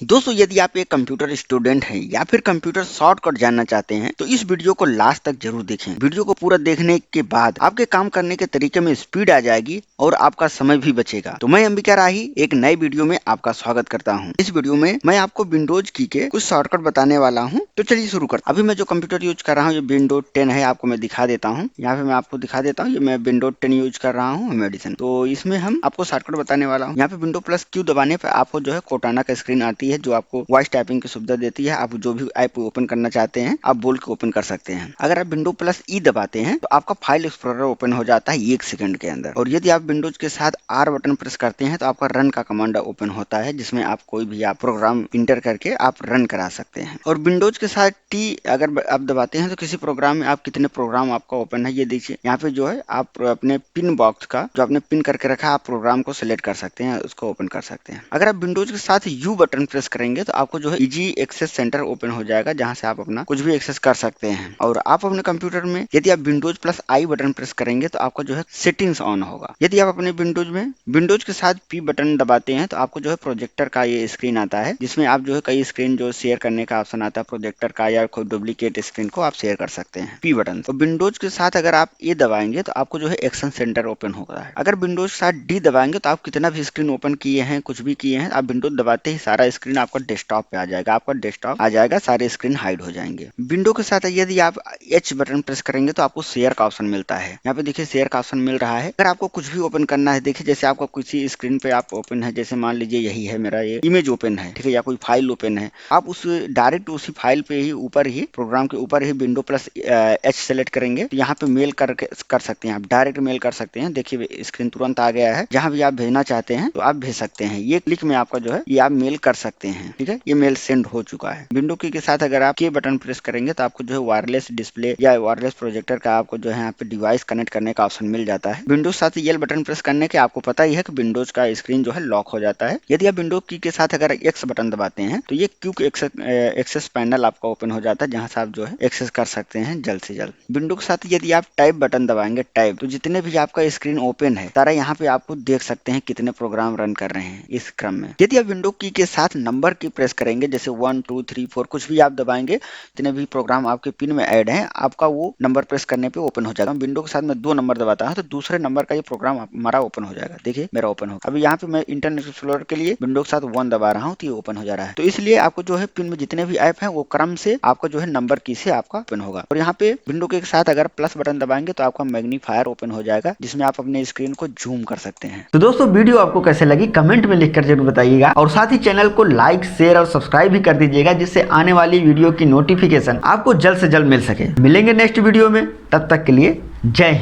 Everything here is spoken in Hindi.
दोस्तों यदि आप एक कंप्यूटर स्टूडेंट हैं या फिर कंप्यूटर शॉर्टकट जानना चाहते हैं तो इस वीडियो को लास्ट तक जरूर देखें। वीडियो को पूरा देखने के बाद आपके काम करने के तरीके में स्पीड आ जाएगी और आपका समय भी बचेगा। तो मैं अंबिका राही एक नए वीडियो में आपका स्वागत करता हूं। इस वीडियो में मैं आपको विंडोज की के कुछ शॉर्टकट बताने वाला हूं। तो चलिए शुरू करते हैं। अभी मैं जो कंप्यूटर यूज कर रहा हूँ ये विंडोज 10 है, आपको मैं दिखा देता हूँ। यहाँ पे मैं आपको दिखा देता हूँ, ये मैं विंडोज 10 यूज कर रहा हूँ मेडिसिन। तो इसमें हम आपको शॉर्टकट बताने वाला हूँ। यहाँ पे विंडो प्लस क्यू दबाने पर आपको जो है कोटाना का स्क्रीन आती है जो आपको वॉइस टाइपिंग की सुविधा देती है। आप जो भी ऐप ओपन करना चाहते हैं आप बोल के ओपन कर सकते हैं। अगर आप विंडो प्लस ई दबाते हैं तो आपका फाइल एक्सप्लोरर ओपन हो जाता है 1 सेकंड के अंदर। और यदि आप विंडोज के साथ आर बटन प्रेस करते हैं तो आपका रन का कमांड ओपन होता है जिसमें आप कोई भी आप प्रोग्राम इंटर करके आप रन करा सकते हैं। और विंडोज के साथ टी अगर आप दबाते हैं तो किसी प्रोग्राम में आप कितने प्रोग्राम आपका ओपन है ये देखिए। यहाँ पे जो है आप अपने पिन बॉक्स का जो आपने पिन करके रखा है आप प्रोग्राम को सिलेक्ट कर सकते हैं, उसको ओपन कर सकते हैं। अगर आप विंडोज के साथ यू बटन प्रेस करेंगे तो आपको जो है इजी एक्सेस सेंटर ओपन हो जाएगा जहां से आप अपना कुछ भी एक्सेस कर सकते हैं। और आप अपने कंप्यूटर में यदि आप विंडोज प्लस आई बटन प्रेस करेंगे तो आपका जो है सेटिंग्स ऑन होगा। यदि आप अपने विंडोज के साथ पी बटन दबाते हैं तो आपको जो है प्रोजेक्टर का ये स्क्रीन आता है जिसमें आप जो है कई स्क्रीन जो शेयर करने का ऑप्शन आता है प्रोजेक्टर का या कोई डुप्लीकेट स्क्रीन को आप शेयर कर सकते हैं पी बटन। तो विंडोज के साथ अगर आप ये दबाएंगे तो आपको जो है एक्शन सेंटर ओपन होता है। अगर विंडोज के साथ डी दबाएंगे तो आप कितना भी स्क्रीन ओपन किए हैं कुछ भी किए हैं आप विंडोज दबाते ही सारा स्क्रीन आपका डेस्कटॉप पे आ जाएगा, आपका डेस्कटॉप आ जाएगा, सारे स्क्रीन हाइड हो जाएंगे। विंडो के साथ यदि आप एच बटन प्रेस करेंगे तो आपको शेयर का ऑप्शन मिलता है। यहाँ पे देखिए शेयर का ऑप्शन मिल रहा है। अगर आपको कुछ भी ओपन करना है देखिए जैसे आपका किसी स्क्रीन पे आप ओपन है, जैसे मान लीजिए यही है मेरा ये इमेज ओपन है, ठीक है, या कोई फाइल ओपन है, आप उस डायरेक्ट उसी फाइल पे ही ऊपर ही प्रोग्राम के ऊपर ही विंडो प्लस एच सेलेक्ट करेंगे तो यहाँ पे मेल कर सकते हैं, आप डायरेक्ट मेल कर सकते हैं। देखिए स्क्रीन तुरंत आ गया है, जहां भी आप भेजना चाहते हैं तो आप भेज सकते हैं। ये क्लिक में आपका जो है ये आप मेल कर सकते हैं, ठीक है, ये मेल सेंड हो चुका है। विंडो की के साथ अगर आप के बटन प्रेस करेंगे तो आपको जो है वायरलेस डिस्प्ले या वायरलेस प्रोजेक्टर का आपको जो है यहाँ पे डिवाइस कनेक्ट करने का ऑप्शन मिल जाता है। विंडोज साथ यल बटन प्रेस करने के आपको पता ही है कि विंडोज का स्क्रीन जो है लॉक हो जाता है। यदि आप विंडो की के साथ अगर एक्स बटन दबाते हैं तो ये क्विक एक्सेस पैनल आपका ओपन हो जाता है जहां से आप जो है एक्सेस कर सकते हैं जल्द से जल्द। विंडो के साथ यदि आप टाइप बटन दबाएंगे टाइप तो जितने भी आपका स्क्रीन ओपन है सारा यहाँ पे आपको देख सकते हैं कितने प्रोग्राम रन कर रहे हैं इस क्रम में। यदि आप विंडो की के साथ नंबर की प्रेस करेंगे जैसे 1 2 3 4 कुछ भी आप दबाएंगे जितने भी प्रोग्राम आपके पिन में ऐड हैं आपका वो नंबर प्रेस करने पे ओपन हो जाएगा। विंडो के साथ मैं 2 नंबर दबाता हूं तो दूसरे नंबर का ये प्रोग्राम हमारा ओपन हो जाएगा। देखिए मेरा ओपन हो, अभी यहाँ पे मैं इंटरनेट एक्सप्लोरर के लिए विंडो के साथ 1 दबा रहा हूँ तो ये ओपन हो जा रहा है। तो इसलिए आपको जो है पिन में जितने भी ऐप है वो क्रम से आपका जो है नंबर की से आपका ओपन होगा। और यहाँ पे विंडो के साथ अगर प्लस बटन दबाएंगे तो आपका मैग्नीफायर ओपन हो जाएगा जिसमें आप अपने स्क्रीन को जूम कर सकते हैं। तो दोस्तों वीडियो आपको कैसे लगी कमेंट में लिखकर जरूर बताइएगा और साथ ही चैनल को लाइक शेयर और सब्सक्राइब भी कर दीजिएगा जिससे आने वाली वीडियो की नोटिफिकेशन आपको जल्द से जल्द मिल सके। मिलेंगे नेक्स्ट वीडियो में, तब तक के लिए जय हिंद।